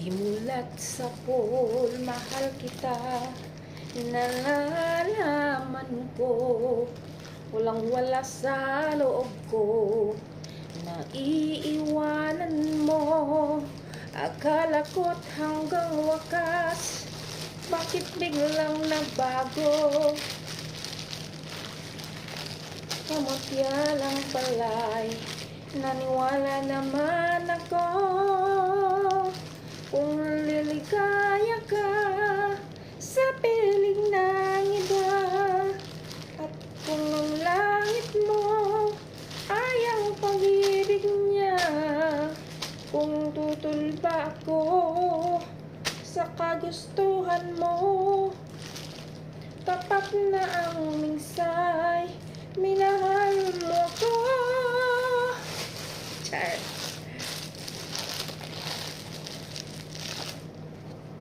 Simulat sa pool, mahal kita. Nalalaman ko, walang-wala sa loob ko. Naiiwanan mo, akala ko't hanggang wakas. Bakit biglang nagbago? Kamutya lang pala'y naniwala naman ako. Kung liligaya ka sa piling ng iba, at kung ang langit mo ay ang pag-ibig niya, kung tutol ba ako sa kagustuhan mo, tapat na ang minsay, minahal mo ako. Char.